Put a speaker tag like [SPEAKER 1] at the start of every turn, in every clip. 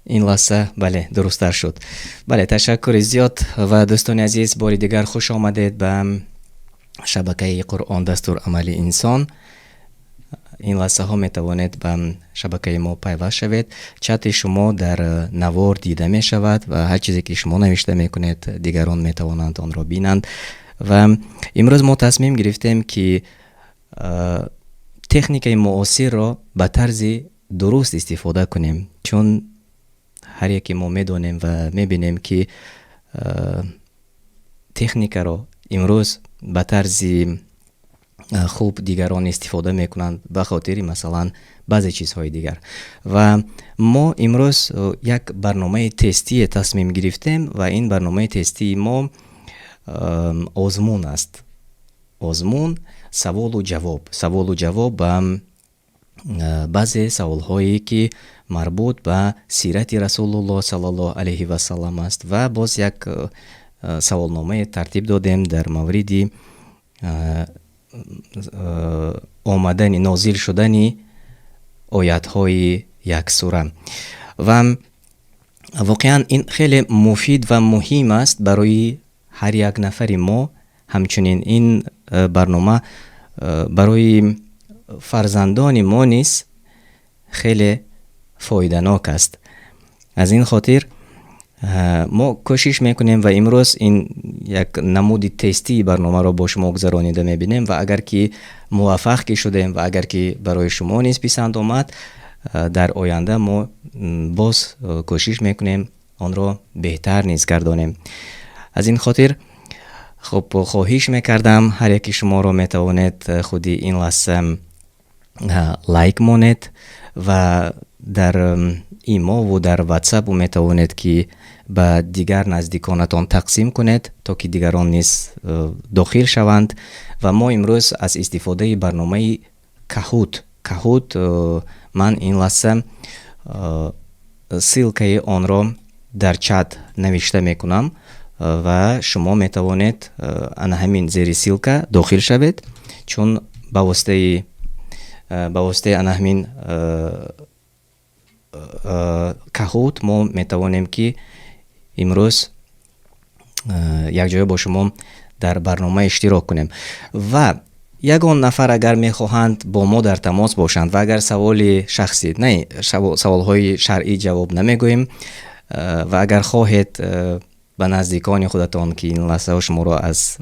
[SPEAKER 1] این لحظه بله درست‌تر شد. بله تشکر زیاد و دوستان عزیز، باری دیگر خوش آمدید به شبکه قرآن دستور عملی انسان. این لحظه ها می توانید به شبکه ما پیوست شوید. چت شما در نوار دیده می شود و هر چیزی که شما نوشته می کنید دیگران می توانند آن را بینند. و امروز ما تصمیم گرفتیم که تکنیک معاصر را به طرز درست استفاده کنیم، چون هر یکی ما میدونیم و میبینیم که تکنیک را امروز به طرز خوب دیگران استفاده میکنند به خاطر مثلا بعضی چیزهای دیگر. و ما امروز یک برنامه تستی تصمیم گرفتیم و این برنامه تستی ما آزمون است. آزمون سوال و جواب به بعضی سوال هایی که مربوط به سیرت رسول الله صلی الله علیه و سلم است و باز یک سوالنامه ترتیب دادیم در مورد آمدن نازل شدن آیات های یک سوره. و واقعا این خیلی مفید و مهم است برای هر یک نفر ما. همچنین این برنامه برای فرزندان ما نیز خیلی فایده‌ناک است. از این خاطر ما کوشش میکنیم و امروز این یک نمود تستی برنامه را با شما گذرانیده میبینیم و اگر که موفق که شدیم و اگر که برای شما نیز پسند آمد، در آینده ما باز کوشش میکنیم آن را بهتر نیز گردانیم. از این خاطر خب خواهش میکردم هر یکی شما را میتوانید خودی این لحظه لایک مونید و در ایما و در واتساپ میتوانید که به دیگر نزدیکانتان تقسیم کنید تا که دیگران نیز داخل شوند. و ما امروز از استفاده برنامه کهوت من این لحظه سیلکه آن را در چت نوشته میکنم و شما میتوانید ان همین زیر سیلکه داخل شوید، چون با واسطه ان همین کهوت ما میتوانیم که امروز یک جای با شما در برنامه اشتراک کنیم. و یگان نفر اگر میخواهند با ما در تماس باشند و اگر سوال شخصی نه سوال های شرعی جواب نمیگوییم و اگر خواهید به نزدیکان خودتان که این لحظه شما را از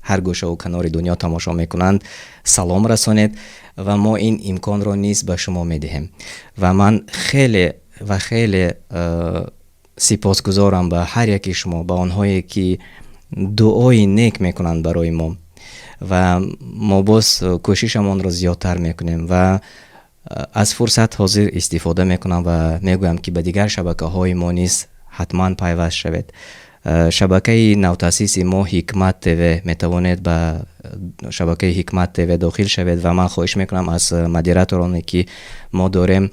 [SPEAKER 1] هر گوشه و کنار دنیا تماشا میکنند سلام رسانید و ما این امکان را نیز به شما میدهیم. و من خیلی سپاسگزارم به هر یکی شما، به آنهایی که دعای نیک میکنند برای ما و ما باز کوششمون را زیادتر میکنیم و از فرصت حاضر استفاده میکنم و میگویم که به دیگر شبکه های ما نیز حتما پیوست شوید. شبکه نوتاسیس ما حکمت تیوی میتوانید به شبکه حکمت تیوی داخل شوید و من خواهش میکنم از مدیراتورانی که ما داریم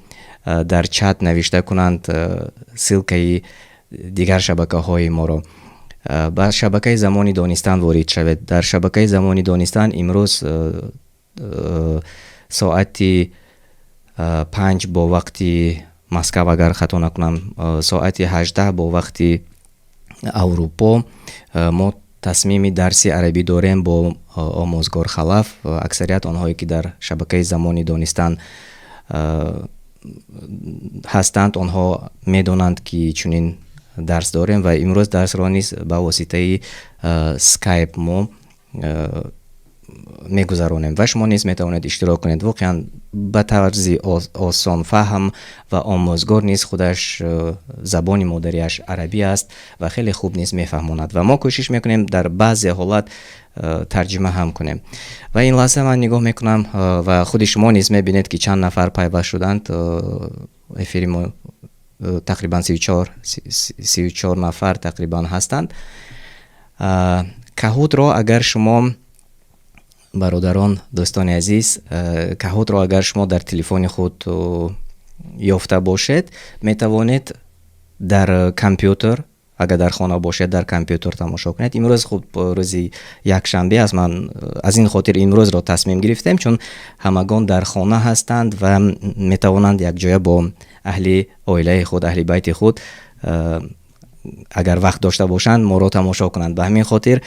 [SPEAKER 1] در چت نوشته کنند سیلکه دیگر شبکه های ما را. با شبکه زمانی دانستان وارد شوید. در شبکه زمانی دانستان امروز ساعت 5 با وقت مسکو اگر خطا نکنم ساعت 18 با وقت اروپا ما تصمیم درسی عربی داریم با آموزگار خلف. اکثریت آنهایی که در شبکه زمانی دانستان هستند آنها میدونند که چنین درس داریم و امروز درس را نیز با واسطه سکایپ ما میگذرانیم و شما نیز میتوانید اشتراک کنید. واقعا به طرز آسان فهم و آموزگار نیز خودش زبان مادریش عربی است و خیلی خوب نیز میفهماند و ما کوشش میکنیم در بعضی حالات ترجمه هم کنیم. و این لحظه من نگاه میکنم و خود شما نیز میبینید که چند نفر پیوست شدند. افیری ما تقریبا 34 نفر تقریبا هستند. کهوت را اگر شما برادران دوستان عزیز کهوت را اگر شما در تلفن خود یافته باشید میتوانید در کامپیوتر اگر در خانه باشید در کامپیوتر تماشا کنید. امروز خود روزی یک شنبه است، من از این خاطر امروز را تصمیم گرفتم چون همگان در خانه هستند و میتوانند یک جای با اهل عائله خود، اهل بیت خود اگر وقت داشته باشند ما را تماشا کنند. به همین خاطر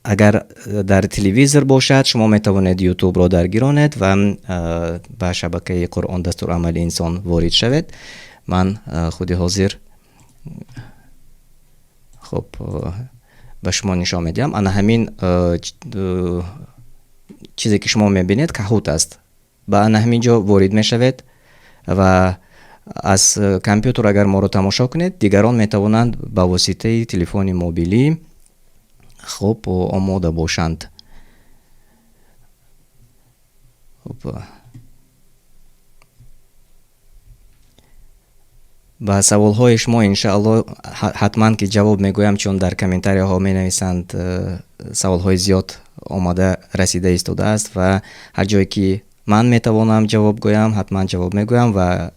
[SPEAKER 1] اگر در تلویزیون باشد شما میتوانید یوتیوب را درگیرانید و به شبکه قرآن دستور عمل انسان وارد شوید. من خودی حاضر خب به شما نشان میدم. انا همین چیزی که شما میبینید کاهوت است. با انا همین جا وارد میشوید و از کامپیوتر اگر ما رو تماشا کنید دیگران میتوانند با واسطه تلفن موبیلی خب آماده باشند. خب با سوال های شما انشاءالله حتما که جواب میگویم چون در کامنتاری ها می نویسند سوال های زیاد آماده رسیده ایستاده است و هر جایی که من میتوانم جواب گویم حتما جواب میگویم و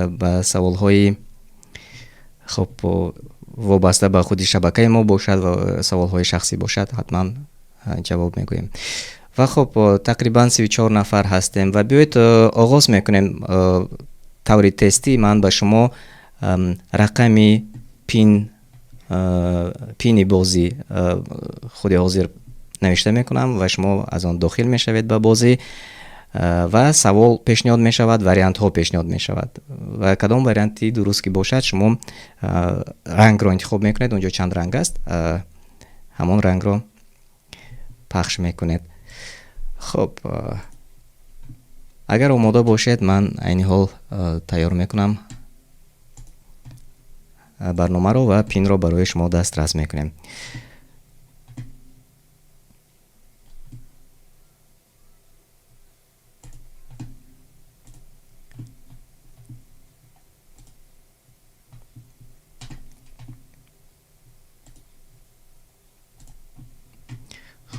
[SPEAKER 1] با سوال های خب وابسته به خود شبکه ما باشد و سوال های شخصی باشد حتما جواب میگویم. و خب تقریبا 34 نفر هستیم و بیایید آغاز میکنیم. طور تستی من به شما رقم پین بازی خود حاضر نوشته میکنم و شما از آن داخل میشوید به بازی و سوال پیشنهاد میشود، وریانت ها پیشنهاد میشود و کدام وریانتی درست که باشد شما رنگ را انتخاب میکنید. اونجا چند رنگ است همون رنگ را پخش میکنید. خب اگر آماده باشید من این حال تیار میکنم برنامه رو و پین رو برای شما دسترس میکنیم.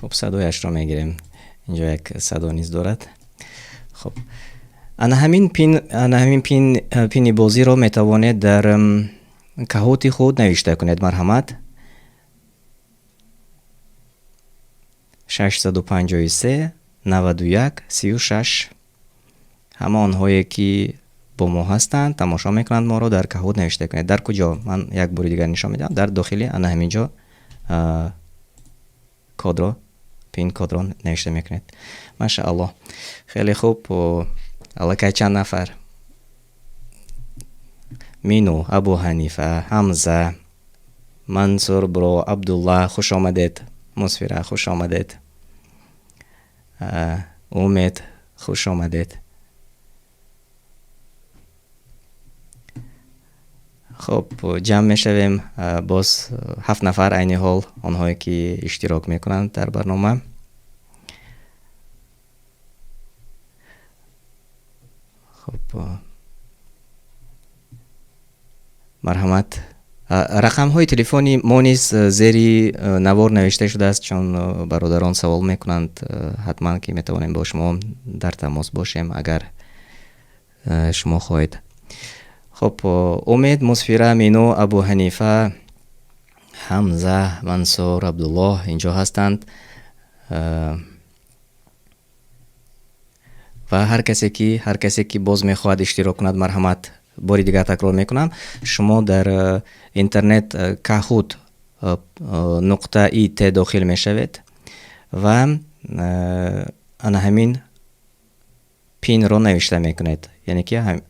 [SPEAKER 1] خب صدایش رو میگیریم. اینجا یک صدا نیز دارد. خب انا همین پین بازی رو میتوانید در کاهوت خود نوشته کنید. مرحمت 653 91 36 همه آنهایی که با ما هستند تماشا میکنند ما رو در کاهوت نوشته کنید. در کجا؟ من یک بار دیگر نشان میدم. در داخلی انا همینجا کد رو پین کد رو نوشته میکنید. ماشاءالله خیلی خوب. الکی چند نفر؟ مینو، ابو حنیفه، حمزه، منصور برو، عبدالله خوش آمدید، مسفیره خوش آمدید، امید خوش آمدید. خب جمع میشویم باز 7 نفر عین حال آنهایی که اشتراک میکنند در برنامه. خب مرحمت رقم های تلفنی ما نیز زیری نوار نوشته شده است چون برادران سوال میکنند حتما که میتوانیم با شما در تماس باشیم اگر شما خواهید. خب امید، مسفیره، مینو، ابو حنیفه، حمزه، منصور، عبدالله اینجا هستند و هر کسی که باز میخواهد اشتراک کند مرحمت باری دیگر تکرار میکنم شما در اینترنت کاهوت نقطه ای ت داخل میشوید و انا همین پین رو نوشته میکنید یعنی که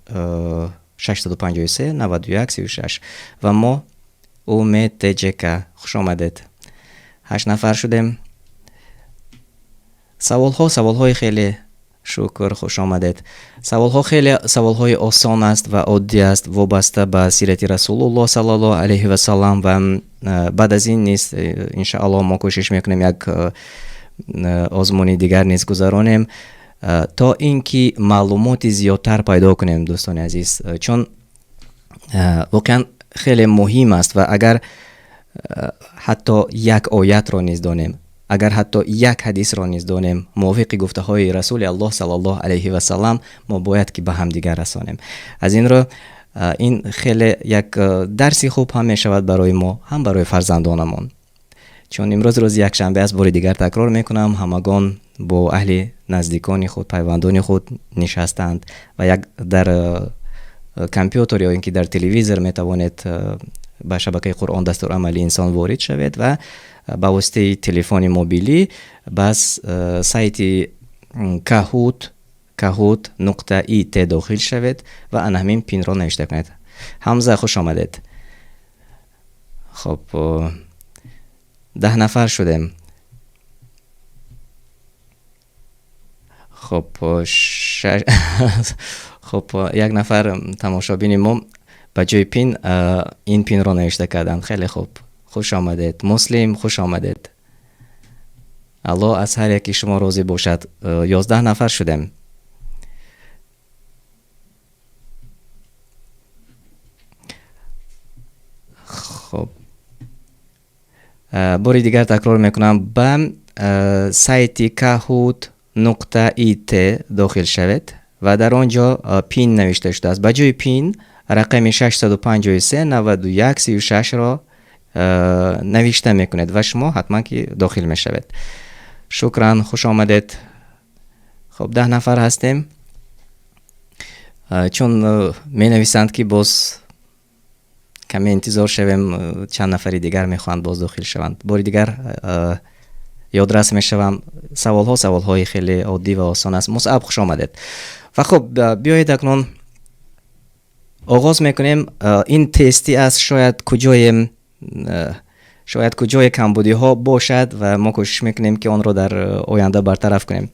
[SPEAKER 1] 653 91 36 و ما امید تجکه خوش آمدید. 8 نفر شدیم. سوال های خیلی شکر خوش آمدید. سوال ها خیلی سوال های آسان است و عادی است وابسته به سیرت رسول الله صلی الله علیه و سلم و بعد از این نیست ان شاء الله ما کوشش میکنیم یک آزمونی دیگر نیز گذرانیم تا اینکه معلومات زیادتر پیدا کنیم دوستان عزیز، چون واقعا خیلی مهم است و اگر حتی یک آیت را نیز دانیم، اگر حتی یک حدیث را نیز دانیم موافق گفته های رسول الله صلی الله علیه و سلم ما باید که به هم دیگر رسانیم. از این رو این خیلی یک درسی خوب هم می شود برای ما، هم برای فرزندانمون. چون امروز روز یک شنبه است، بار دیگر تکرار میکنم، همگان با اهل نزدیکان خود، پیوندان خود نشستند و یک در کامپیوتر یا اینکه در تلویزیون میتوانید به شبکه قرآن دستور عملی انسان وارد شوید و با واسطه تلفن موبیلی بس سایت kahoot.it داخل شوید و آن همین پین را نوشته کنید. حمزه خوش آمدید. خب 10 نفر شدیم. خب خب یک نفر تماشابین ما با جای پین این پین را نوشته کردند. خیلی خوب، خوش آمدید. مسلم خوش آمدید. الله از هر یکی شما راضی باشد. 11 نفر شدیم. خب باری دیگر تکرار میکنم، به سایت kahoot.it داخل شوید و در آنجا پین نوشته شده است. به جای پین رقم 653 91 36 را نوشته میکنید و شما حتما که داخل میشوید. شکرا، خوش آمدید. خب 10 نفر هستیم. چون می نویسند که باز کمی انتظار شویم، چند نفری دیگر میخواهند باز داخل شوند. باری دیگر یادرس میشوم، سوال های خیلی عادی و آسان است. مصعب خوش آمدید. و خب بیایید اکنون آغاز میکنیم. این تستی است، شاید کجای کمبودی ها باشد و ما کوشش میکنیم که آن را در آینده برطرف کنیم.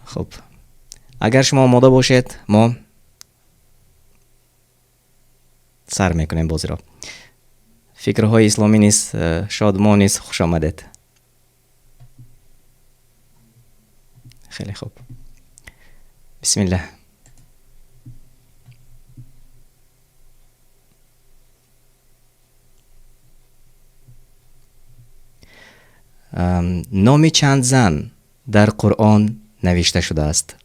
[SPEAKER 1] خب اگر شما آماده باشید ما سر میکنیم بازی را. فکرهای اسلامی نیست، شادمان نیست. خوش آمدید. خیلی خوب، بسم الله. نام چند زن در قرآن نوشته شده است؟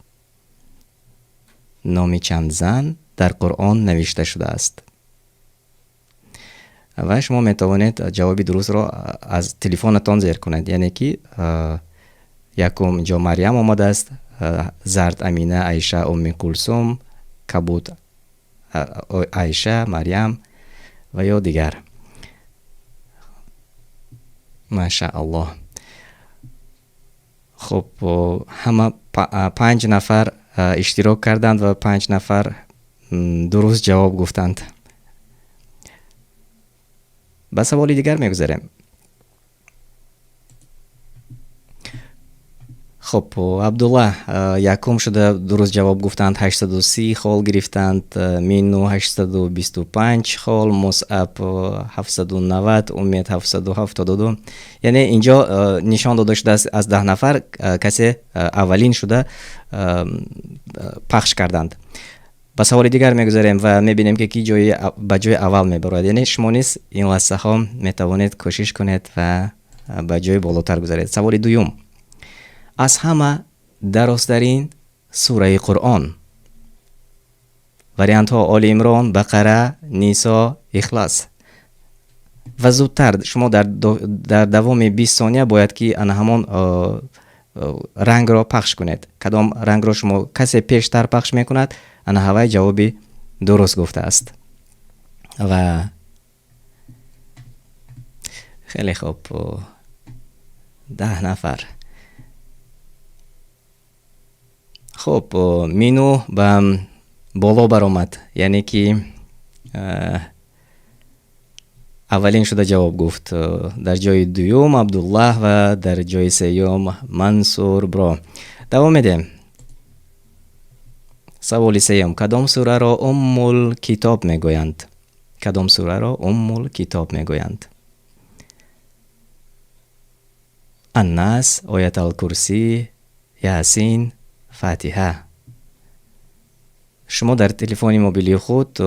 [SPEAKER 1] نام چند زن در قرآن نوشته شده است؟ و شما میتوانید جواب درست را از تلفنتان زیر کنید. یعنی که یکم اینجا مریم آمده است، زرد امینه، عایشه، ام کلثوم، کبود عایشه، مریم و یا دیگر. ماشاءالله. خب همه 5 نفر اشتراک کردند و 5 نفر درست جواب گفتند. به سوال دیگر میگذاریم. خب عبدالله یکم شده، درست جواب گفتند، 830 خال گرفتند. مینو 825 خال، مصعب 790، امید 772. یعنی اینجا نشان داده شده است از 10 نفر کسی اولین شده پخش کردند. به سوال دیگر میگذاریم و میبینیم که کی به جای اول میبرد. یعنی شما نیز این لحظه ها میتوانید کوشش کنید و به جای بالاتر گذارید. سوال دوم، از همه درازترین سوره قرآن؟ وریانت ها آل عمران، بقره، نیسا، اخلاص. و زودتر شما در دوام 20 ثانیه باید که آن همان رنگ را پخش کنید. کدام رنگ را شما کسی پیشتر پخش میکند آن هوای جوابی درست گفته است. و خیلی خوب، 10 نفر. خب مینو به بالا برآمد، یعنی که اولین شده جواب گفت. در جای دوم عبدالله و در جای سوم منصور. برا دوام میدیم. سوال سوم، کدام سوره را ام الکتاب میگویند؟ کدام سوره را ام الکتاب میگویند؟ الناس، آیت الکرسی، یاسین، فاتحه. شما در تلفن موبیلی خود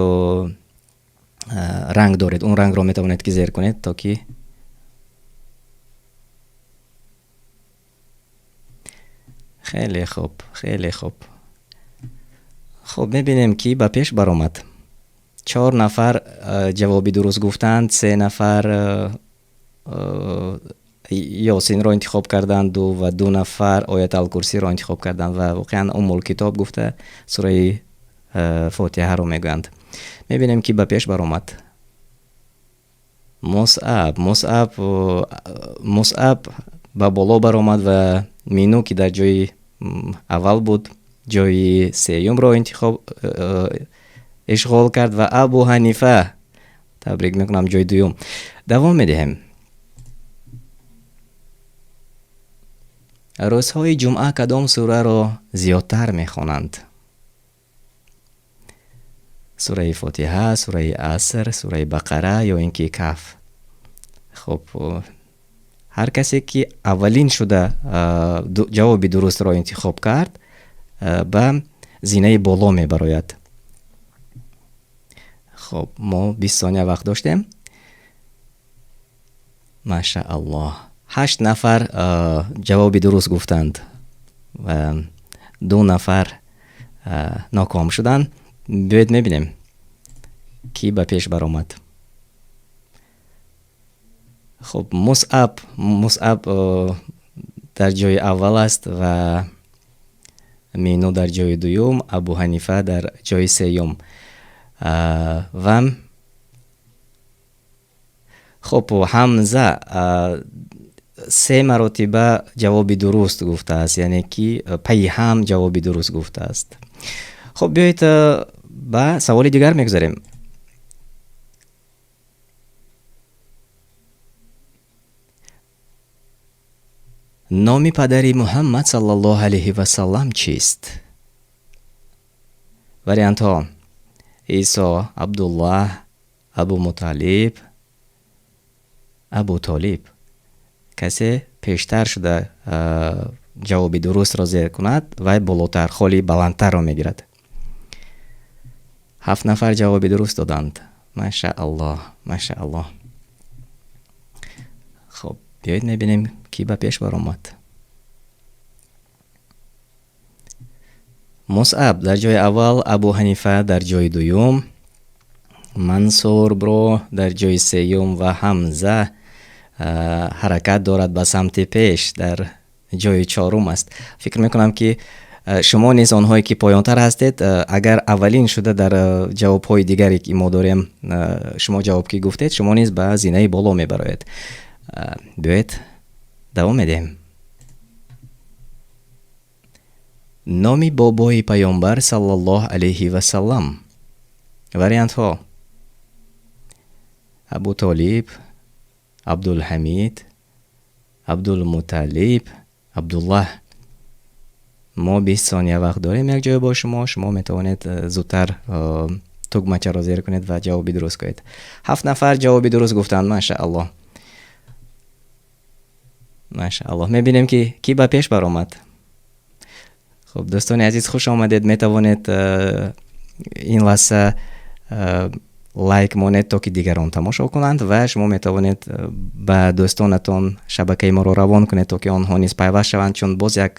[SPEAKER 1] رنگ دارید، اون رنگ را میتوانید که زیر کنید تا که خیلی خوب، خیلی خوب. خب میبینیم کی به پیش برآمد. 4 نفر جوابی درست گفتند، 3 نفر یاسین را انتخاب کردند و 2 نفر آیت الکرسی را انتخاب کردند و واقعا کتاب گفته سوره فاتحه رو میگویند. میبینیم کی به پیش برآمد. مصعب به بالا برآمد و مینو که در جای اول بود جای سیوم را اشغال کرد و ابو حنیفه تبریک میکنم جای دوم. دوام میدهیم. روزهای جمعه کدام سوره را زیادتر میخوانند؟ سوره فاتحه، سوره عصر، سوره بقره یا اینکه کهف؟ خب هر کسی که اولین شده جواب درست را انتخاب کرد به زینه بالا میبراید. خب ما 20 ثانیه وقت داشتیم. ماشاءالله 8 نفر جواب درست گفتند و 2 نفر ناکام شدند. بیایید میبینیم کی به پیش برآمد. خب مصعب در جای اول است و مینو در جای دوم، ابو حنیفه در جای سوم. و خب حمزه 3 مرتبه جواب درست گفته است، یعنی که پیهم جواب درست گفته است. خب بیایید به سوال دیگر میگذاریم. نام پدری محمد صلی الله علیه و سلم چیست؟ وریانت ها: عیسی، عبدالله، ابو مطلب، ابو طالب. کسی پیشتر شده جواب درست را زیر کند و بالاتر خالی بلندتر را میگیرد. 7 نفر جواب درست دادند. ماشاءالله ماشاءالله. خب بیایید میبینیم کی به پیش برآمد. مصعب در جای اول، ابو حنیفه در جای دوم، منصور برو در جای سوم و حمزه حرکت دارد به سمت پیش در جای چهارم است. فکر میکنم که شما نیز آنهایی که پایانتر هستید اگر اولین شده در جوابهای دیگری که ما داریم شما جواب که گفتید شما نیز به زینه بالا میبرید. بیایید دوام میدیم. نام بابای پیامبر صلی الله علیه و سلم. وریانت ها: ابو طالب، عبدالحمید، عبدالمطلب، عبدالله. ما 20 ثانیه وقت داریم. یک جای با شما میتوانید زودتر تگمچه را زیر کنید و جوابی درست کنید. 7 نفر جوابی درست گفتند. ماشاءالله ماشاءالله. میبینیم که کی به پیش برآمد. خب دوستان عزیز خوش آمدید. میتوانید این لحظه لایک مونید تا که دیگران تماشا کنند و شما میتوانید به دوستانتان شبکه ما رو روان کنید تا که آنها نیز پیوست شوند، چون باز یک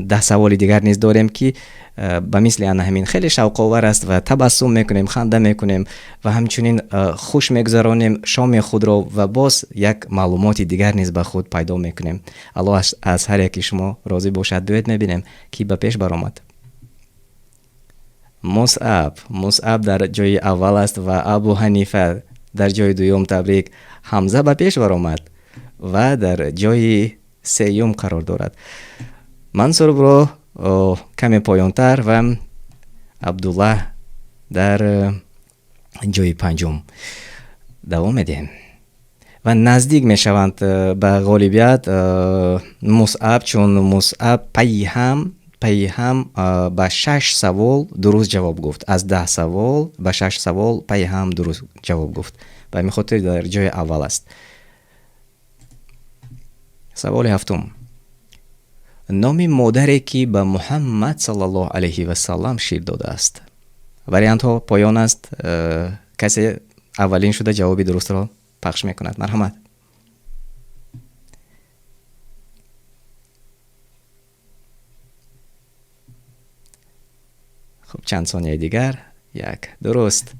[SPEAKER 1] 10 سوال دیگر نیز داریم که به مثل همین خیلی شوق آور است و تبسم میکنیم، خنده میکنیم و همچنین خوش میگذرانیم شام خود را و باز یک معلومات دیگر نیز به خود پیدا میکنیم. الله از هر یکی شما راضی باشد. دوید میبینیم کی به پیش برآمد. مصعب در جای اول است و ابو حنیفه در جای دوم. تبریک. حمزه به پیش برآمد و در جای سوم قرار دارد. منصور برو کمی پایانتر و عبدالله در جای پنجم. دوام میدیم و نزدیک میشوند به غالبیت مصعب، چون مصعب پیهم به 6 سوال درست جواب گفت. از 10 سوال به 6 سوال پیهم درست جواب گفت و همین خاطر در جای اول است. سوال هفتم: نام مادری که به محمد صلی الله علیه و سلم شیر داده است. وریانت ها پایان است. کسی اولین شده جوابی درست را پخش میکند. مرحمت. خب چند ثانیه دیگر. یک. درست.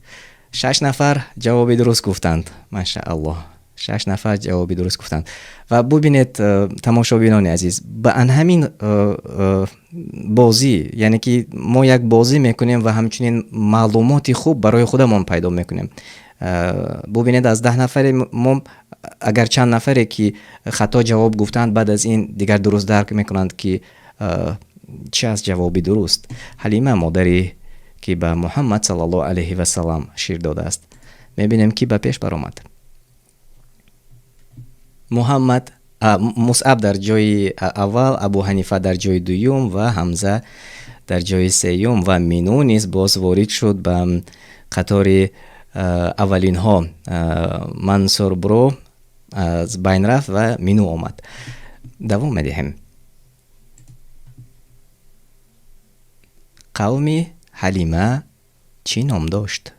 [SPEAKER 1] 6 نفر جوابی درست گفتند. ماشاءالله. 6 نفر جوابی درست گفتند. و ببینید تماشابینان عزیز، به همین بازی، یعنی که ما یک بازی میکنیم و همچنین معلوماتی خوب برای خودمون پیدا میکنیم. ببینید از 10 نفر ما اگر چند نفری که خطا جواب گفتند، بعد از این دیگر درست درک میکنند که چه از جوابی درست. حلیمه مادری که به محمد صلی الله علیه و سلام شیر داده است، میبینیم که به پیش برآمد. محمد مصعب در جای اول، ابو حنیفه در جای دوم و حمزه در جای سوم و مینو نیز باز وارد شد به قطار اولین ها. منصور برو از بین رفت و مینو آمد. دوام میدهیم. قوم حلیمه چی نام داشت؟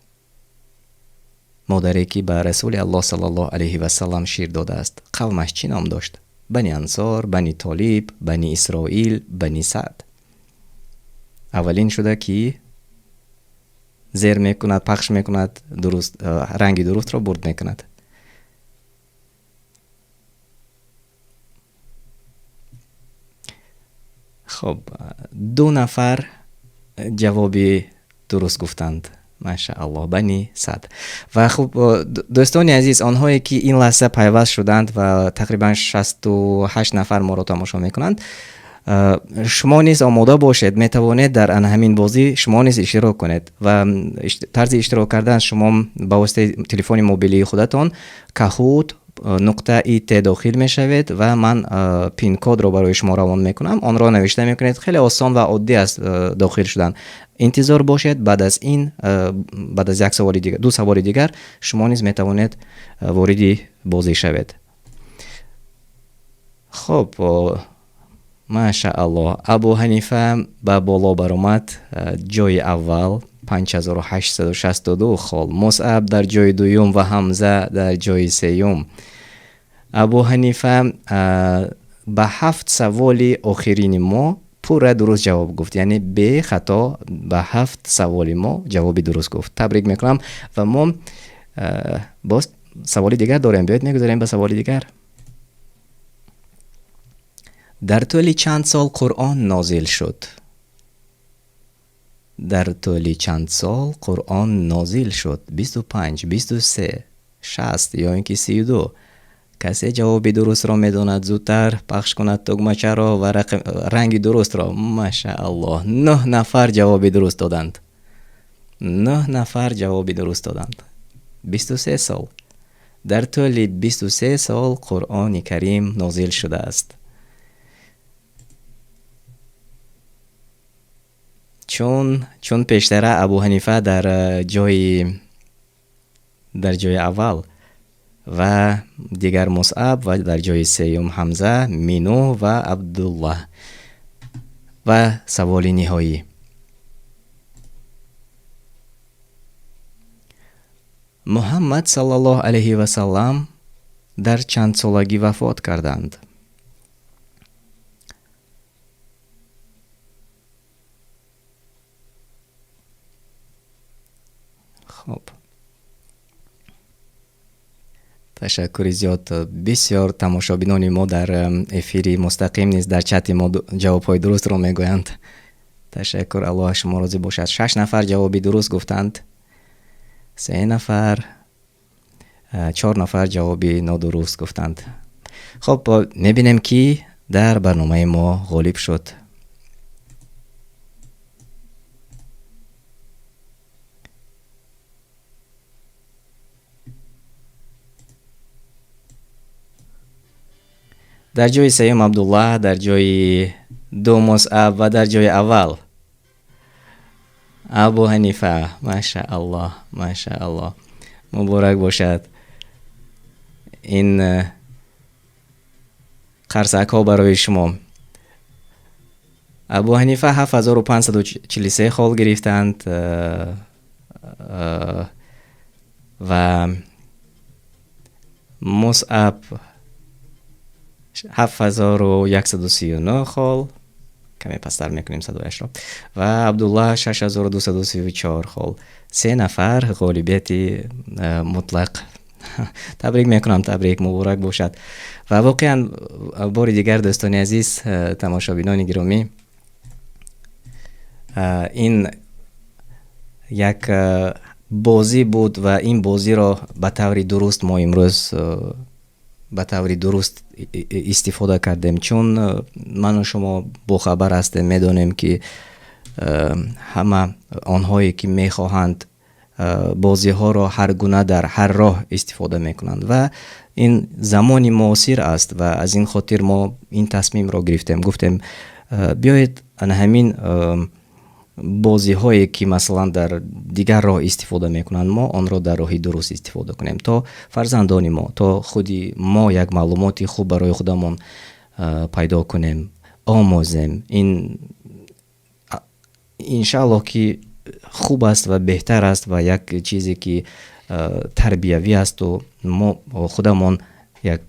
[SPEAKER 1] مادری که به رسول الله صلی الله علیه و سلام شیر داده است، قومش چی نام داشت؟ بنی انصار، بنی طالب، بنی اسرائیل، بنی سعد. اولین شده که زیر میکند، پخش میکند، درست رنگی درست را برد میکند. خب 2 نفر جوابی درست گفتند. ماشاءالله. بنی سعد. و خب دوستان عزیز، آنهایی که این لحظه پیوست شدند و تقریبا 68 نفر ما را تماشا میکنند، شما نیز آماده باشید، میتوانید در همین بازی شما نیز اشتراک کنید و طرز اشتراک کردن شما با واسطه تلفن موبیلی خودتان kahoot.it داخل میشوید و من پین کد رو برای شما روان میکنم، آن را نوشته میکنید. خیلی آسان و عادی است داخل شدن. انتظار باشید، بعد از این بعد از یک سوال دیگر، 2 سوال دیگر شما نیز میتوانید وارد بازی شوید. خب ماشاءالله. ابو حنیفه به بالا برآمد، جای اول 5862 خال. مصعب در جای دوم و حمزه در جای سوم. ابو حنیفه به 7 سوال آخرین ما پورا درست جواب گفت، یعنی به خطا به 7 سوال ما جوابی درست گفت. تبریک میکنم و ما باز سوال دیگر داریم. بیایید میگذاریم به سوال دیگر. در طول چند سال قرآن نازل شد؟ در طول چند سال قرآن نازل شد؟ 25، 23، 60 یا اینکه 32. کسی جوابی درست را میداند زودتر پخش کند تگمچه را و رنگ درست را. ماشاءالله. 9 نفر جوابی درست دادند. 9 نفر جوابی درست دادند. 23 سال. در طول 23 سال قرآن کریم نازل شده است. چون پیشتر ابو حنیفه در جای اول و دیگر مصعب و در جای سوم حمزه، مینو و عبدالله. و سوال نهایی. محمد صلی الله علیه و سلام در چند سالگی وفات کردند؟ خب تشکر زیاد. بسیار تماشابینان ما در افیری مستقیم نیز در چت ما جوابهای درست را میگویند. تشکر. الله شما راضی باشد. 6 نفر جوابی درست گفتند. 3 نفر، 4 نفر جوابی نادرست گفتند. خب میبینیم که در برنامه ما غالب شد. در جای سوم عبدالله، در جای دو مصعب و در جای اول ابو حنیفه. ماشاءالله ماشاءالله. مبارک باشد. این قرصک ها برای شما. ابو حنیفه 7543 خال گرفتند و مصعب 7139 خال کمی پستر میکنیم صدایش را. و عبدالله 6234 خال 3 نفر غالبیتی مطلق. تبریک میکنم، تبریک مبارک باشد. و واقعا بار دیگر دوستان عزیز، تماشابینان گرامی، این یک بازی بود و این بازی را به طور درست ما امروز به طور درست استفاده کردیم، چون من و شما باخبر هستیم، میدانیم که همه آنهایی که میخواهند بازی ها را هر گونه در هر راه استفاده میکنند و این زمانی معاصر است و از این خاطر ما این تصمیم را گرفتیم، گفتیم بیایید همین بازی هایی که مثلا در دیگر راه استفاده میکنند ما آن را در راهی درست استفاده کنیم تا فرزندان ما، تا خودی ما یک معلوماتی خوب برای خودمون پیدا کنیم، آموزیم. این انشاءالله که خوب است و بهتر است و یک چیزی که تربیوی است و ما خودمون یک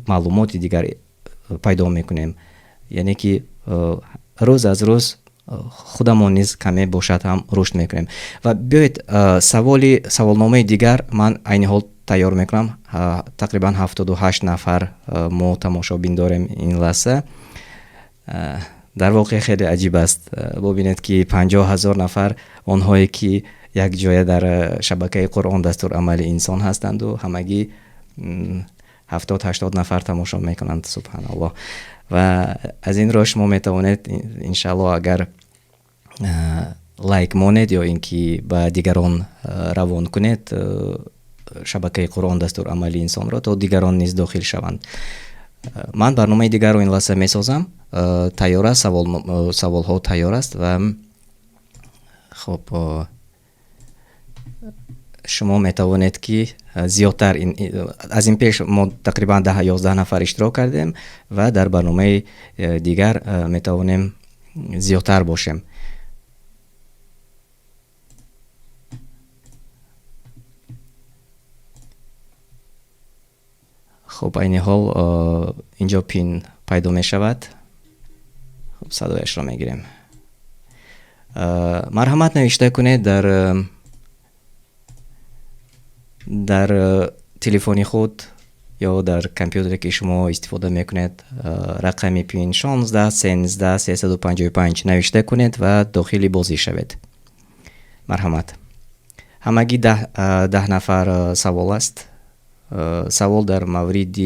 [SPEAKER 1] معلومات دیگر پیدا میکنیم، یعنی که روز از روز خودمون نیز کمی باشد هم رشد میکنیم. و بیایید سوالنامه دیگر من این حال تیار میکنم. تقریبا 78 نفر ما تماشابین داریم این لحظه. در واقع خیلی عجیب است ببینید که 50,000 نفر آنهایی که یک جای در شبکه قرآن دستور عمل انسان هستند و همگی 70-80 نفر تماشا میکنند. سبحان الله. و از این راه شما میتوانید انشالله اگر لایک مانید یا اینکه با دیگران روان کنید شبکه قرآن دستور عمل انسان را تا دیگران نیز داخل شوند. من برنامه دیگر رو این لحظه میسازم. تیار است، سوال ها تیار است و خب شما میتوانید که زیادتر از این پیش ما تقریبا 10-11 نفر اشتراک کردیم و در برنامه دیگر میتوانیم زیادتر باشیم. خب این حال اینجا پین پیدا می شود. خب صدایش را می گیریم. مرحمت نوشته کنید در تلفنی خود یا در کامپیوتری که شما استفاده میکنید رقم پین 16 13 355 نوشته کنید و داخل بازی شوید. مرحمت. همگی 10 نفر سوال است. سوال در مورد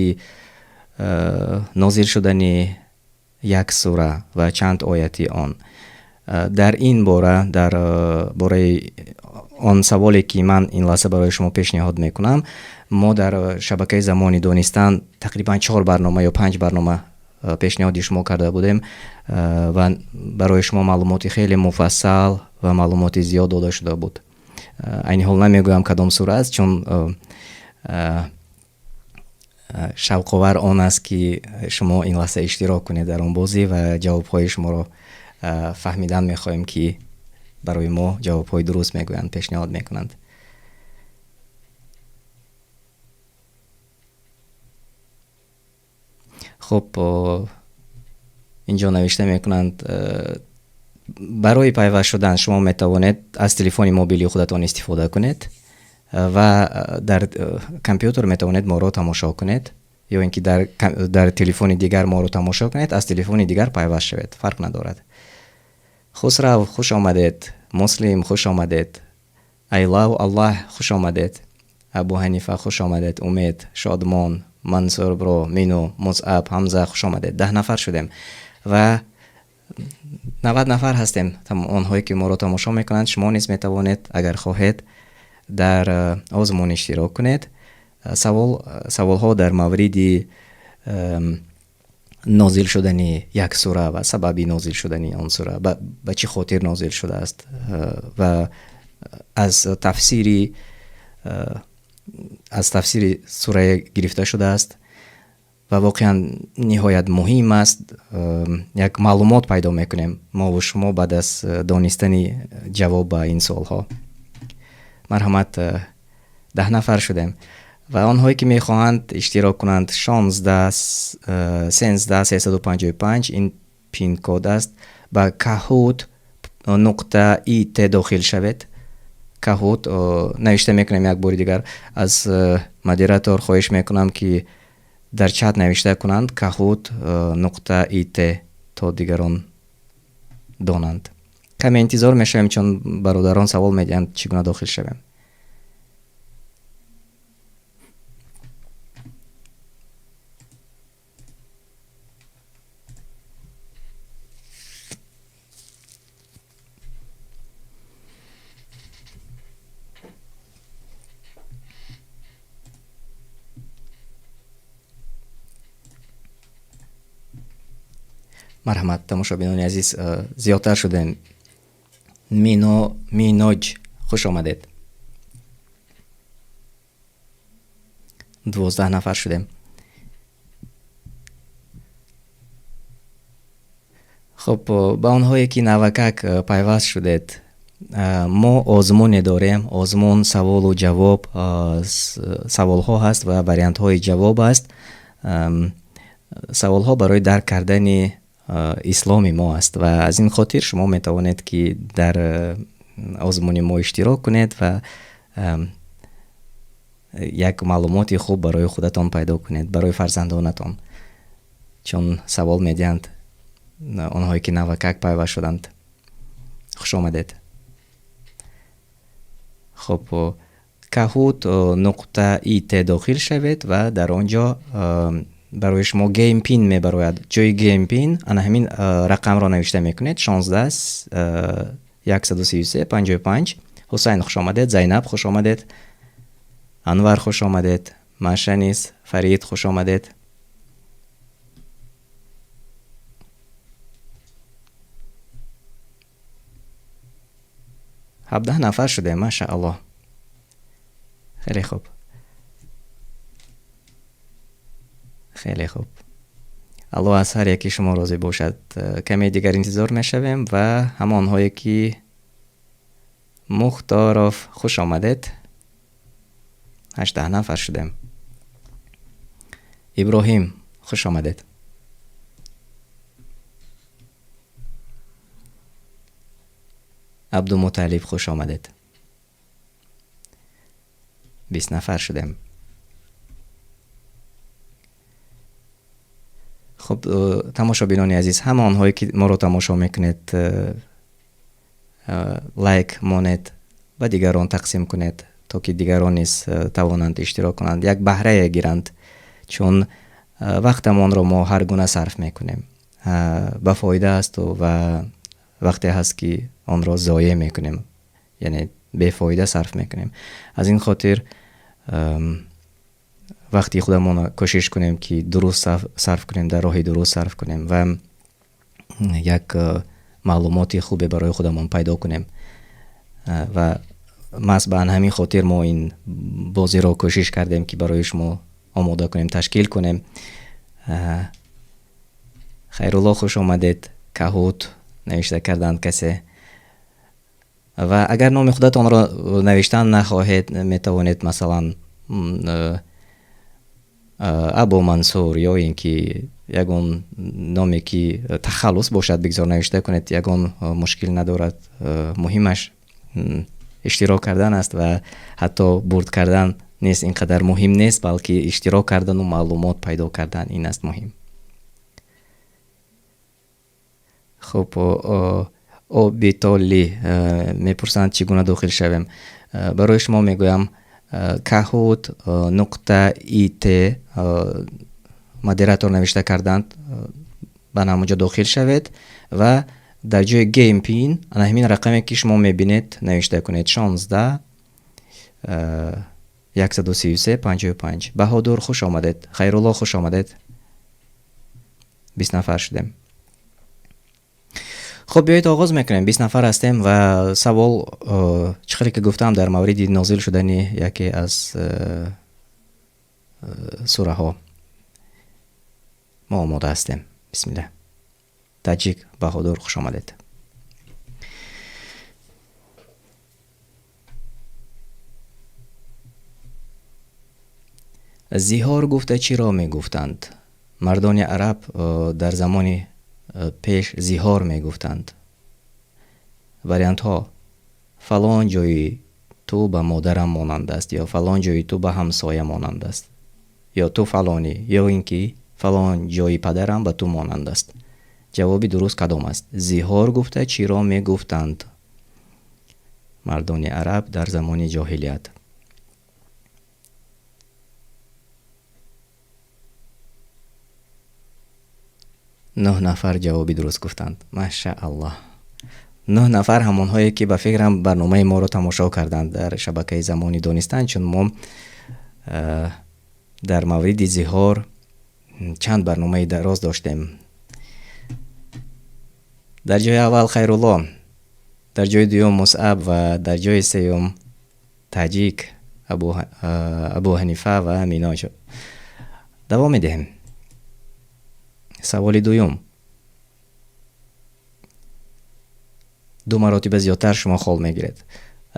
[SPEAKER 1] نازل شدن یک سوره و چند آیتی آن. در این باره باره آن سوالی که من این لحظه برای شما پیشنهاد میکنم، ما در شبکه زمانی دانستن تقریبا 4 برنامه یا 5 برنامه پیشنهادی شما کرده بودیم و برای شما معلومات خیلی مفصل و معلومات زیاد داده شده بود. این حال نمیگویم کدام سوره است، چون شوق‌آور آن است که شما این لحظه اشتراک کنید در آن بازی و جواب‌های شما را فهمیدن می‌خواهیم که برای ما جواب‌های درست میگویند، پیشنهاد میکنند. خب اینجا نوشته میکنند برای پیوست شدن شما میتوانید از تلفن موبیلی خودتان استفاده کنید و در کامپیوتر میتوانید ما را تماشا کنید یا اینکه در تلفن دیگر ما را تماشا کنید، از تلفن دیگر پیوست شوید، فرق ندارد. خسرو خوش آمدید. مسلم خوش آمدید. ایلاو الله خوش آمدید. ابو حنیفه خوش آمدید. امید، شادمان، منصور برو، مینو، مصعب، حمزه خوش آمدید. 10 نفر شدیم و 90 نفر هستیم. آنهایی که ما را تماشا میکنند شما نیز میتوانید اگر خواهید در آزمون اشتراک کنید. سوال ها در مورد نازل شدن یک سوره و سبب نازل شدن آن سوره، به چه خاطر نازل شده است و از تفسیر سوره گرفته شده است و واقعا نهایت مهم است. یک معلومات پیدا میکنیم ما و شما بعد از دانستن جواب به این سوال ها. مرحمت 10 نفر شدیم و آنهایی که میخواهند اشتراک کنند 16 13 355 این پین کد است با کهوت نقطه ای ت داخل شوید. کهوت نوشته میکنم یک بار دیگر. از مدیراتور خواهش میکنم که در چت نوشته کنند کهوت نقطه ای ت تا دیگران دانند. کمی انتظار میشویم چون برادران سوال میدهند چگونه داخل شویم. مرحمت تماشابینان عزیز، زیادتر شدن. مینوج خوش آمدید. 12 نفر شدیم. خب با اونهایی که نوکک پیوست شدید، ما آزمون داریم. آزمون سوال و جواب، سوال ها هست و وریانت های جواب هست. سوال ها برای درک کردن اسلام ما است و از این خاطر شما می توانید که در آزمون ما اشتراک کنید و یک معلومات خوب برای خودتان پیدا کنید، برای فرزندانتان، چون سوال میدهند آنهایی که نوکک پیوست شدند. خوش آمدید. خب کهوت نقطه ای ت داخل شوید و در آنجا برای شما گیم پین میبراید. جای گیم پین انا همین رقم را نوشته میکنید: 16 133 55. حسین خوش آمدید. زینب خوش آمدید. انور خوش آمدید. مشنیس فرید خوش آمدید. هفده نفر شده. ماشاءالله. خیلی خوب. خیلی خوب. الله از هر یکی شما راضی باشد. کمی دیگر انتظار میشویم و همان هایی که مختارف خوش آمدید. 18 نفر شدیم. ابراهیم خوش آمدید. عبدالمطلب خوش آمدید. 20 نفر شدیم. خب تماشابینان عزیز، همه آنهایی که ما رو تماشا میکنید لایک مانید و دیگران تقسیم کنید تا که دیگران نیز توانند اشتراک کنند، یک بهره گیرند، چون وقتمان رو ما هر گونه صرف میکنیم به فایده است و وقتی هست که آن را ضایع میکنیم، یعنی به فایده صرف میکنیم. از این خاطر وقتی خودمون کوشش کنیم که درست صرف کنیم، در راه درست صرف کنیم و یک معلوماتی خوبی برای خودمون پیدا کنیم و به همین خاطر ما این بازی را کوشش کردیم که برای شما آماده کنیم، تشکیل کنیم. خیرالله خوش آمدید. کهوت نوشته کردند کسی و اگر نام خودتان را نوشتن نخواهید می توانید مثلا ابو منصور یا اینکه یگون نامی که تخلص باشد بگذار نوشته کنید. یگون مشکل ندارد. مهمش اشتراک کردن است و حتی برد کردن نیست، اینقدر مهم نیست، بلکه اشتراک کردن و معلومات پیدا کردن این است مهم. خب بیتالی میپرسند چگونه داخل شویم. برای شما میگویم کهوت نقطه ای ت مدیراتور نوشته کردند، به همونجا داخل شوید و در جای گیم پین انا همین رقمی که شما میبینید نوشته کنید: 16 133 55. بهادر خوش آمدید. خیرالله خوش آمدید. 20 نفر شدیم. خب بیایید آغاز میکنیم. 20 نفر هستیم و سوال چخری که گفتم در مورد نازل شدن یکی از سوره ها ما آماده هستیم. بسم الله. تاجیک بهادر خوش آمدید. زیهار گفته چی را می گفتند؟ مردان عرب در زمان پیش زیهار میگفتند. وریانت ها: فلان جای تو به مادرم مانند است، یا فلان جای تو به همسایه مانند است، یا تو فلانی، یا اینکه فلان جای پدرم به تو مانند است. جوابی درست کدام است؟ زیهار گفته چرا میگفتند مردان عرب در زمان جاهلیت. نه نفر جوابی درست گفتند. ماشاءالله. 9 نفر همانهایی که به فکرم برنامه ما رو تماشا کردند در شبکه زمانی دانستن، چون ما در مورد زیهار چند برنامه دراز داشتیم. در جای اول خیرالله، در جای دوم مصعب و در جای سوم تاجیک ابو حنیفه و میناج. دوام میدهیم. سوال دوم: 2 مراتب زیادتر شما خال میگیرید.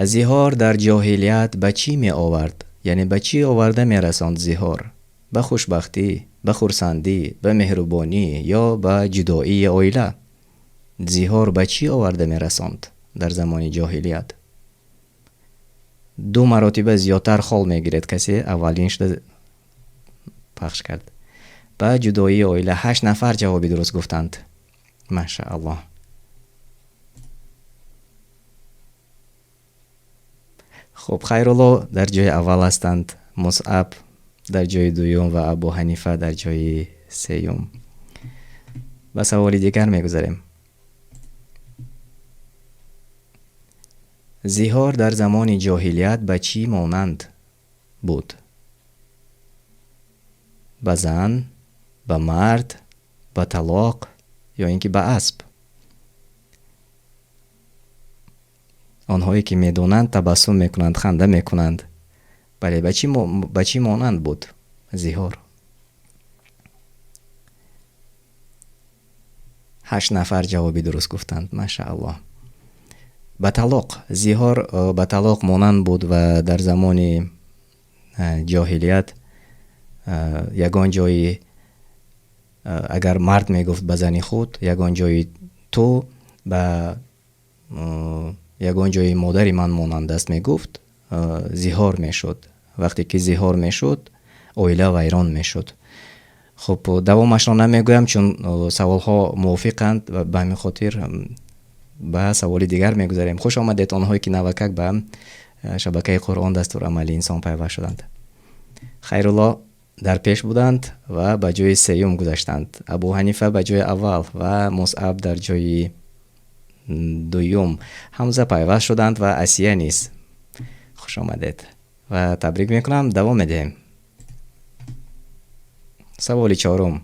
[SPEAKER 1] زیهار در جاهلیت به چی می آورد؟ یعنی به چی آورده می رساند زیهار؟ به خوشبختی، به خرسندی، به مهربانی یا به جدایی عائله؟ زیهار به چی آورده می رساند در زمان جاهلیت؟ 2 مراتب زیادتر خال میگیرید. کسی اولینش پخش کرد. به جدایی عائله. 8 نفر جوابی درست گفتند. ماشاءالله. خب خیرالله در جای اول هستند، مصعب در جای دوم و ابو حنیفه در جای سوم. و سوال دیگر میگذاریم. زیهار در زمان جاهلیت به چی مانند بود؟ به زن، به مرد، به طلاق یا اینکه به اسب؟ آنهایی که میدونند تبسم میکنند، خنده میکنند. بله، به چی مانند بود زیهار؟ 8 نفر جوابی درست گفتند. ماشاءالله. به طلاق. زیهار به طلاق مانند بود و در زمان جاهلیت یگان جایی اگر مرد میگفت به زنی خود، یگان جایی تو به یگان جایی مادری من مانند است میگفت، زیهار میشد. وقتی که زیهار میشد عائله ویران میشد. خب دوامش را نمیگویم چون سوال ها موافقند و به همین خاطر به سوال دیگر میگذاریم. خوش آمدید آنهایی که نوکک به شبکه قرآن دستور عملی انسان پیوست شدند. خیرالله در پیش بودند و به جای سوم گذاشتند. ابو حنیفه به جای اول و مصعب در جای دوم. حمزه پیوست شدند و اسیه نیست. خوش آمدید و تبریک میکنم. دوام میدیم. سوال 4: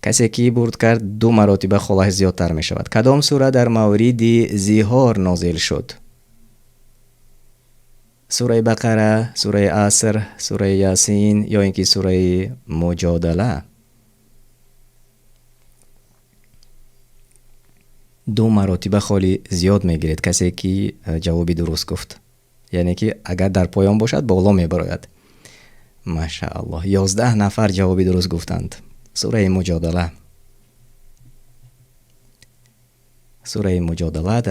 [SPEAKER 1] کسی که برد کرد 2 مراتب خلاه زیادتر می شود. کدام سوره در مورد زیهار نازل شد؟ سوره بقره، سوره عصر، سوره یاسین یا اینکه سوره مجادله؟ 2 مراتب خالی زیاد میگیرید کسی که جوابی درست گفت. یعنی که اگر در پایان باشد بالا میبراید. ماشاءالله. 11 نفر جوابی درست گفتند. سوره مجادله. سوره مجادله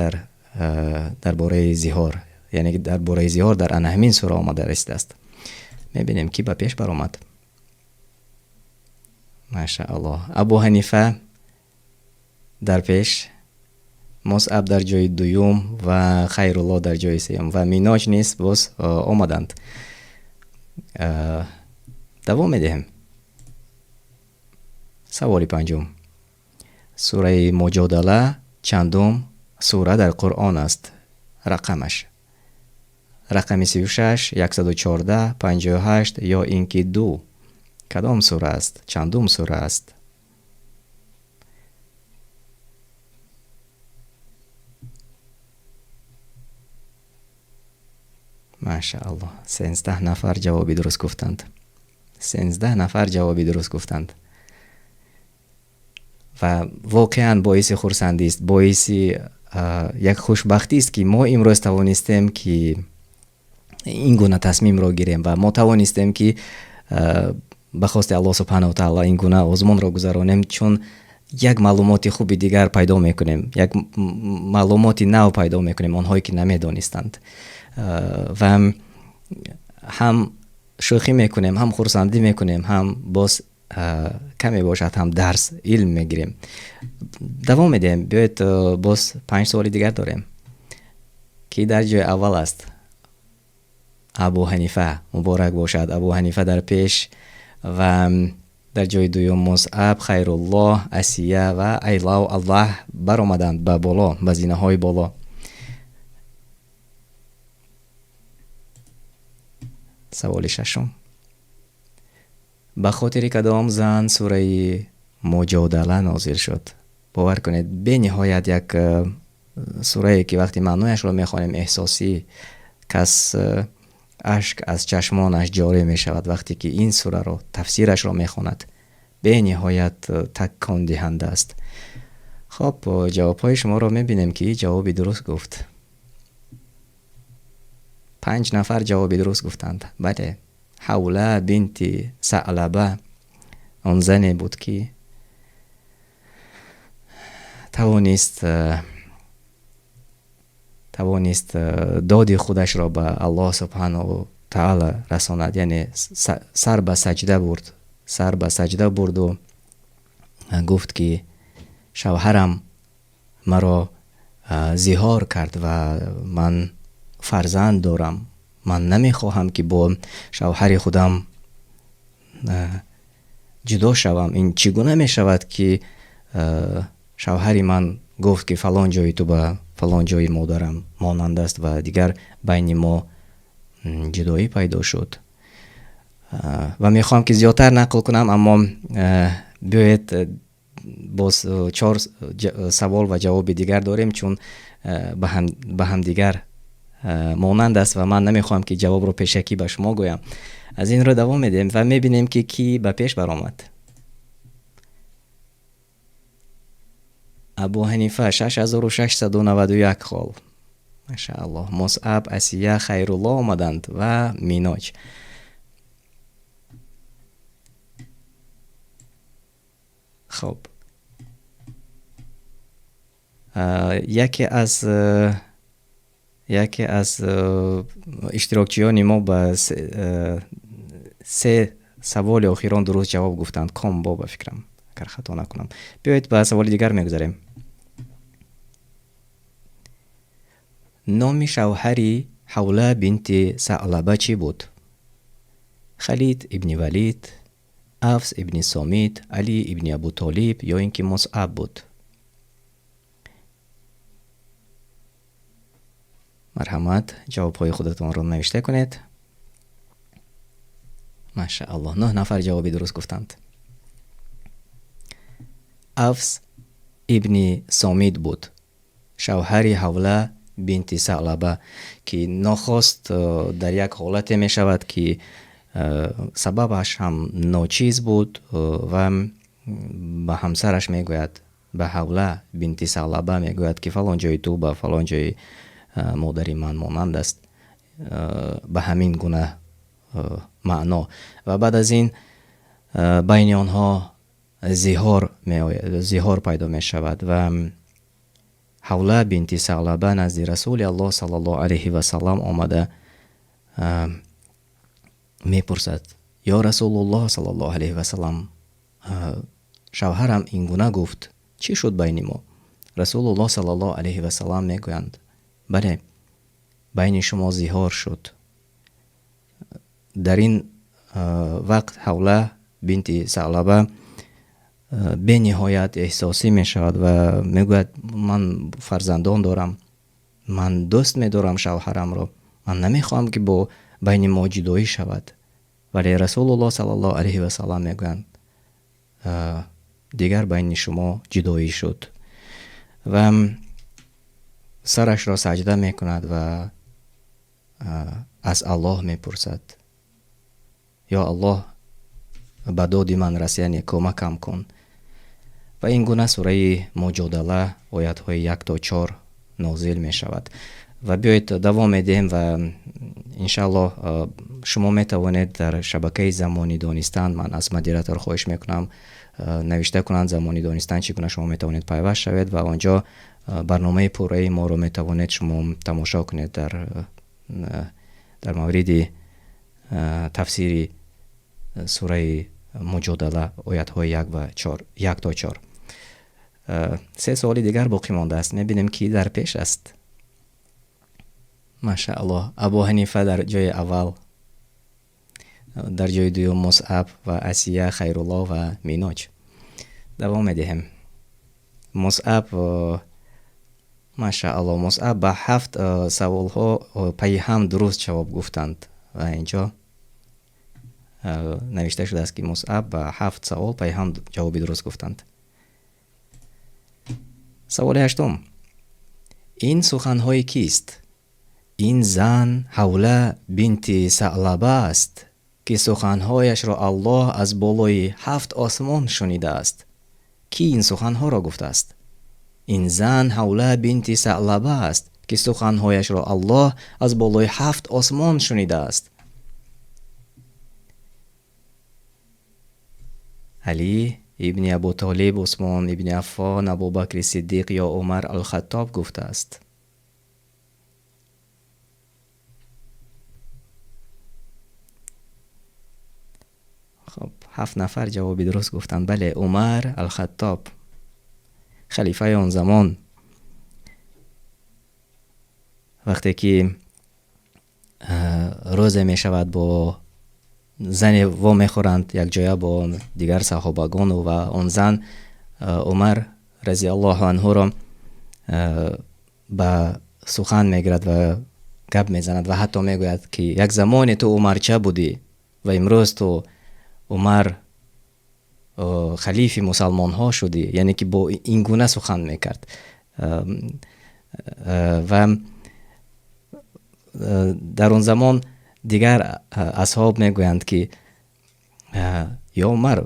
[SPEAKER 1] در باره زیهار، یعنی در باره زیهار در همین سوره آمده است. میبینیم کی به پیش برآمد. ماشاءالله. ابو حنیفه در پیش، مصعب در جای دوم و خیرالله در جای سوم و میناج نیست باز آمدند. دوام میدهیم. سوال 5: سوره مجادله چندم سوره در قرآن است؟ رقمش رقم 36، 114، 58 یا اینکه 2؟ کدام سوره است؟ چندم سوره است؟ ماشاءالله. 13 نفر جوابی درست گفتند. 13 نفر جوابی درست گفتند. و واقعا باعث خرسندی است، باعث یک خوشبختی است که ما امروز توانستیم که این گونه تصمیم را گیریم و ما توانستیم که به خواست الله سبحانه و تعالی این گونه آزمون را گذرانیم، چون یک معلومات خوبی دیگر پیدا میکنیم، یک معلوماتی نو پیدا میکنیم، آنهایی که نمیدانستند. و هم شوخی میکنیم، هم خرسندی میکنیم، هم باز کمی باشد هم درس علم میگیریم. دوام میدیم. بیایید باز 5 سوال دیگر داریم. کی در جای اول است؟ ابو حنیفه، مبارک باشد. ابو حنیفه در پیش و در جای دوم مصعب، خیرالله، اسیه و ایلا و الله بر آمدند به بالا، به زینه های بالا. سوال ششم: به خاطر کدام زن سوره مجادله نازل شد؟ باور کنید به نهایت یک سوره که وقتی معنایش رو میخوانیم احساسی، کس اشک از چشمانش جاری می شود وقتی که این سوره رو تفسیرش رو میخواند. به نهایت تکان دهنده است. خب جوابهای شما رو میبینیم که جوابی درست گفت. 5 نفر جوابی درست گفتند. بله، حوله بنت ثعلبه آن زنی بود که توانست داد خودش را به الله سبحانه و تعالی رساند. یعنی سر به سجده برد و گفت که شوهرم مرا زهار کرد و من فرزند دارم، من نمیخواهم که با شوهر خودم جدا شوم. این چگونه می شود که شوهری من گفت که فلان جای تو به فلان جای مادرم مانند است و دیگر بین ما جدایی پیدا شد. و میخوام که زیادتر نقل کنم، اما بیایید باز 4 سوال و جواب دیگر داریم، چون به هم دیگر مانند است و من نمیخوام که جواب رو پیشکی به شما گویم. از این رو دوام میدیم و میبینیم که کی به پیش برآمد. ابو حنیفه 6691 خال. ماشاءالله. مصعب، اسیه، خیرالله آمدند و میناج. خب یکی از اشتراکچیان ما به 3 سوال اخیران درست جواب گفتند. کام با فکرم اگر خطا نکنم. بیایید به سوال دیگر میگذاریم. نام شوهری حوله بنت ثعلبه چی بود؟ خالد ابن ولید، افس ابن سامت، علی ابن ابو طالب یا اینکه مصعب بود؟ مرحمت جوابهای خودتون رو نوشته کنید. ماشاءالله 9 نفر جوابی درست گفتند. افس ابن سامت بود، شوهر حوله بنت ثعلبه که ناخواست در یک حالت می شود که سببش هم ناچیز بود و به همسرش می گوید، به حوله بنت ثعلبه می گوید که فلان جای تو به فلان جای مادری من مانند است، به همین گونه معنا. و بعد از این بین آنها زهار پیدا می شود و حوله بنت ثعلبه نزد رسول الله صلی الله علیه و سلم آمده می پرسد: یا رسول الله صلی الله علیه و سلم، شوهرم این گونه گفت، چی شد بین ما؟ رسول الله صلی الله علیه و سلم می گویند: بله، بین شما زهار شد. در این وقت حوله بنت ثعلبه به نهایت احساسی می شود و می گوید من فرزندان دارم، من دوست می دارم شوهرم را، من نمی خواهم که با بین ما جدایی شود. ولی رسول الله صلی الله علیه و سلم می گویند دیگر بین شما جدایی شد و سرش را سجده می کند و از الله می پرسد: یا الله به داد من رسیدن کمکم کن. و این گونه سوره مجادله آیات های 1 تا 4 نازل می شود. و بیایید دوام میدیم و انشاءالله شما می توانید در شبکه زمانی دانستن، من از مدیریتور خواهش میکنم نوشته کنند زمانی دانستن چگونه شما میتوانید پیوست شوید و آنجا برنامه پوره ما رو میتوانید شما تماشا کنید در مورد تفسیر سوره مجادله آیات های 1 تا 4. 3 سوال دیگر باقی مانده است. میبینیم کی در پیش است. ماشاءالله. ابو حنیفه در جای اول، در جای دوم مصعب و اسیه، خیرالله و میناج. دوام میدهیم. مصعب ماشاءالله، مصعب با 7 سوال ها پی هم درست جواب گفتند و اینجا نوشته شده است که مصعب با 7 سوال پی هم جواب درست گفتند. سوال 8: این سخنهای کیست؟ این زن حوله بنت ثعلبه است که سخنهایش را الله از بالای 7 آسمان شنیده است. کی این سخنها را گفته است؟ این زن حوله بنت ثعلبه است که سخنهایش را الله از بالای 7 آسمان شنیده است. علی ابن ابو طالب، عثمان ابن عفان، ابوبکر صدیق یا عمر الخطاب گفته است؟ خب 7 نفر جواب درست گفتند. بله، عمر الخطاب، خلیفه آن زمان، وقتی که روزه می شود با زن و می خورند یک جایه با دیگر صحابگان و آن زن عمر رضی الله عنه را به سخن می گیرد و گپ می زند و حتی می گوید که یک زمان تو عمر چه بودی و امروز تو عمر خلیفه مسلمان ها شدی. یعنی که با این گونه سخن می کرد و در اون زمان دیگر اصحاب می گویند که یا عمر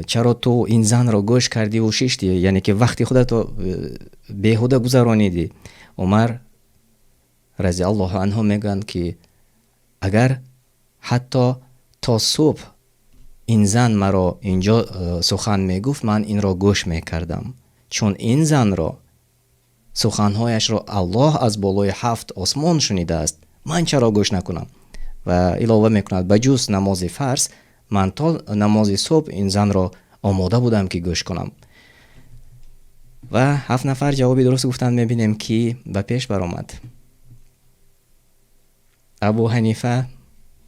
[SPEAKER 1] چرا تو این زن را گوش کردی و ششتی، یعنی که وقتی خودت بیهوده گذرانیدی. عمر رضی الله عنه می گویند که اگر حتی تا صبح این زن مرا اینجا سخن می گفت، من این را گوش می کردم، چون این زن را سخنهایش را الله از بالای 7 آسمان شنیده است. من چرا گوش نکنم؟ و علاوه میکند بجز نماز فرض من تا نماز صبح این زن را آماده بودم که گوش کنم. و 7 نفر جوابی درست گفتند. میبینیم که به پیش برآمد. ابو حنیفه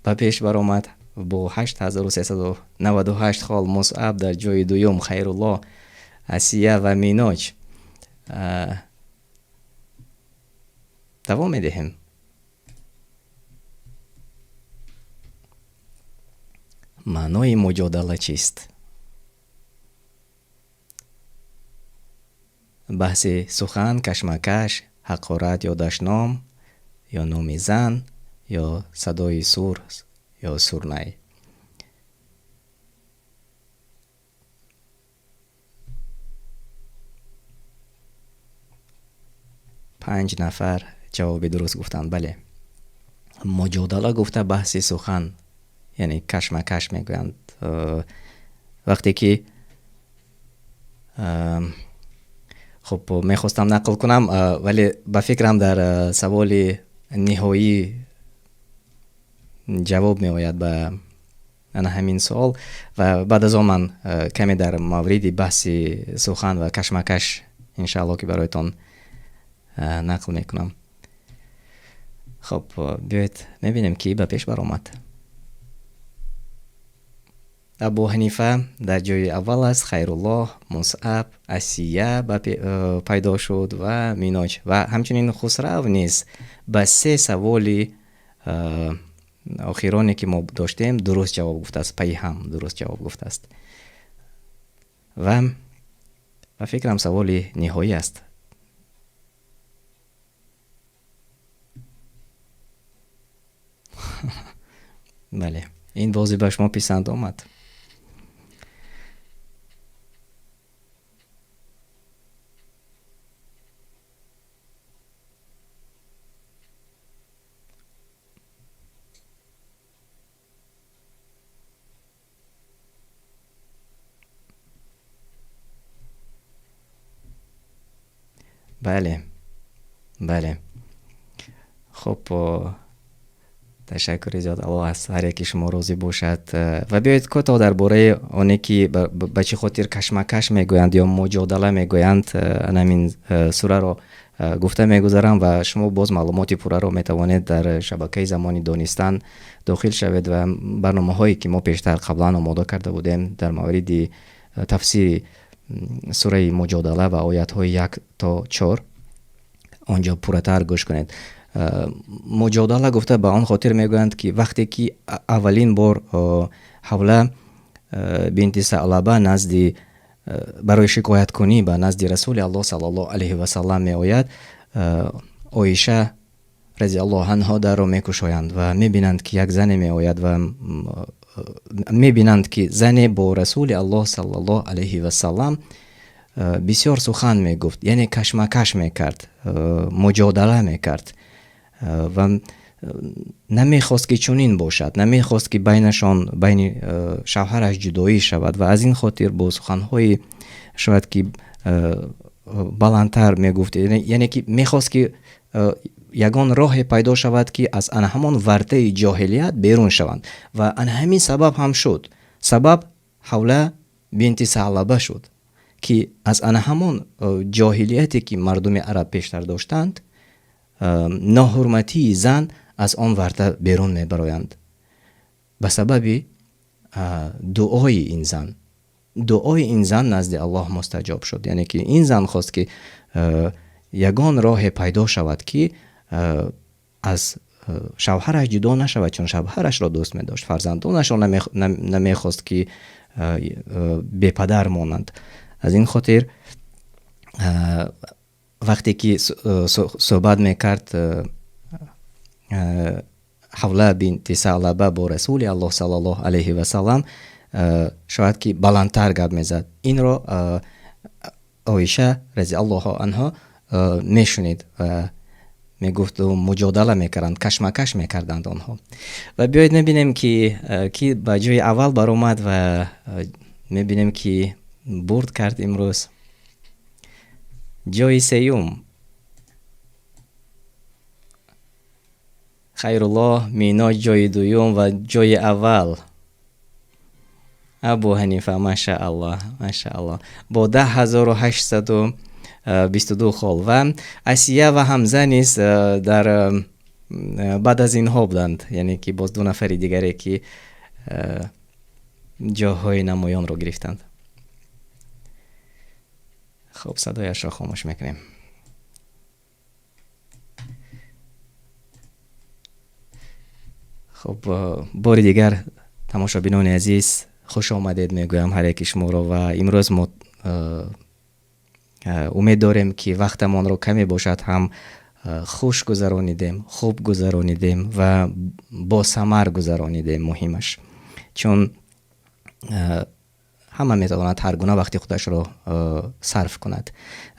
[SPEAKER 1] به پیش برآمد با 8398 خال. مصعب در جای دوم، خیرالله، اسیه و میناج. دوام میدهیم. معنای مجادله چیست؟ بحث سخن، کشمکش، حقارت یا دشنام یا نام زن یا صدای سور یا سورنای. پنج نفر جواب درست گفتند. بله، مجادله گفته بحث سخن، یعنی کشمکش میگویند. وقتی که خب میخواستم نقل کنم ولی به فکرم در سوال نهایی جواب می آید به همین سوال و بعد از آن من کمی در مورد بحث سخن و کشمکش انشاءالله که برایتان نقل میکنم. خب بیایید میبینیم که به پیش برآمد. ابو حنیفه در جای اول است، خیرالله، مصعب، اسیه پیدا شد و میناج و همچنین خسرو نیز به 3 سوال آخرانی که ما داشتیم درست جواب گفته است، پی هم درست جواب گفته است و فکرم سوال نهایی است. بله، این بازی به شما پسند آمد. بله بله. خب تشکر زیاد. الله از هر یکی شما راضی باشد. و بیایید کوتاه درباره آنی که به چه خاطر کشمکش میگویند یا مجادله میگویند همین سوره را گفته میگذارم و شما باز معلومات پوره را میتوانید در شبکه زمانی دانستن داخل شوید و برنامه هایی که ما پیشتر قبلا آماده کرده بودیم در مورد تفسیر سوره مجادله و آیات های 1 تا 4 آنجا پوره تر گوش کنید. مجادله گفته به آن خاطر میگویند که وقتی که اولین بار حوله بنت ثعلبه نزد برای شکایت کنی به نزد رسول الله صلی الله علیه و سلم می آید، عایشه رضی الله عنها در را میکشایند و میبینند که یک زن می آید و میبینند که زن با رسول الله صلی الله علیه و سلم بسیار سخن میگفت، یعنی کشمکش میکرد، مجادله میکرد و نمیخواست که چنین باشد، نمیخواست که بینشان بین شوهرش جدایی شود و از این خاطر با سخنهای شاید که بلندتر میگفت، یعنی که میخواست که یگان راه پیدا شود که از آن همان ورطه جاهلیت بیرون شوند و آن همین سبب هم شد. سبب حوله بنت ثعلبه شد که از آن همان جاهلیتی که مردم عرب پیشتر داشتند ناحرمتی زن از آن ورطه بیرون میبرایند به سبب دعای این زن. دعای این زن نزد الله مستجاب شد، یعنی که این زن خواست که یگان راه پیدا شود که از شوهرش جدا نشود، چون شوهرش را دوست می داشت، فرزندانش را نمیخواست که بی پدر مانند. از این خاطر وقتی که صحبت میکرد حوله بنت ثعلبه با رسول الله صلی الله علیه و سلم شاید که بلندتر گپ میزد. این را عایشه رضی الله عنها میشنید و میگفت و مجادله میکردند، کشمکش میکردند آنها. و بیایید میبینیم که به جای اول بر اومد و میبینیم که برد کرد امروز. جای سیوم خیرالله مینا جای دوم و جای اول ابو حنیفه ماشاءالله ماشاءالله با 10,822 خال و اسیه و حمزه نیز در بعد از اینها بودند، یعنی که باز دو نفر دیگری که جاهای نمایان رو گرفتند. خب صدایش را خاموش میکنیم. خب بار دیگر تماشابینان عزیز خوش آمدید میگویم هر یک شما را و امروز ما امید داریم که وقتمان رو کمی باشد هم خوش گذرانیدیم، خوب گذرانیدیم و با ثمر گذرانیدیم. مهمش چون همه میتواند هر گونه وقتی خودش رو صرف کند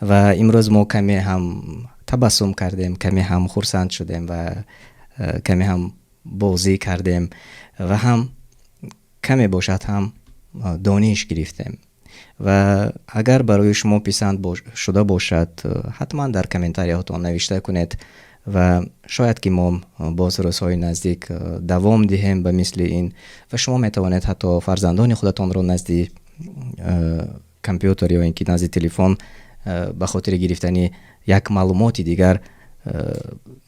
[SPEAKER 1] و امروز ما کمی هم تبسم کردیم، کمی هم خرسند شدیم و کمی هم بازی کردیم و هم کمی باشد هم دانش گرفتیم و اگر برای شما پسند شده باشد حتما در کامنتاریاتون نوشته کنید و شاید که ما باز روزهای نزدیک دوام دهیم به مثل این و شما میتوانید حتی فرزندان خودتان رو نزد کامپیوتر یا اینکه نزد تلفن به خاطر گرفتن یک معلومات دیگر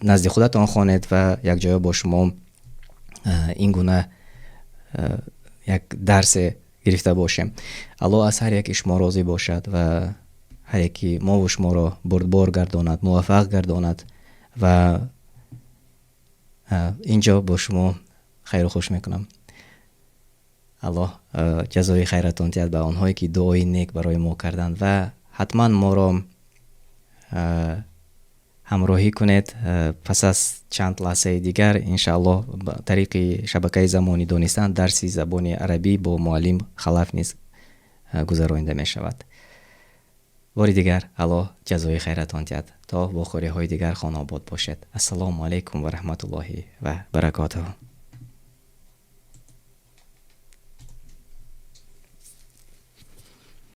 [SPEAKER 1] نزد خودتان خوانید و یک جای با شما این گونه یک درس گرفته باشیم. الله از هر یک شما راضی باشد و هر یکی ما و شما را بردبار گرداند، موفق گرداند و اینجا با شما خیر و خوش میکنم. الله جزای خیرتان دهد به آنهایی که دعای نیک برای ما کردند و حتما ما را همراهی کنید پس از چند لحظه دیگر انشاءالله طریق شبکه زمانی دانستن درسی زبان عربی با معلم خلف نیز گذرانده می شود. باری دیگر الله جزای خیرتان دهد تا با خوری های دیگر خانه آباد باشد. السلام علیکم و رحمت الله و برکاته.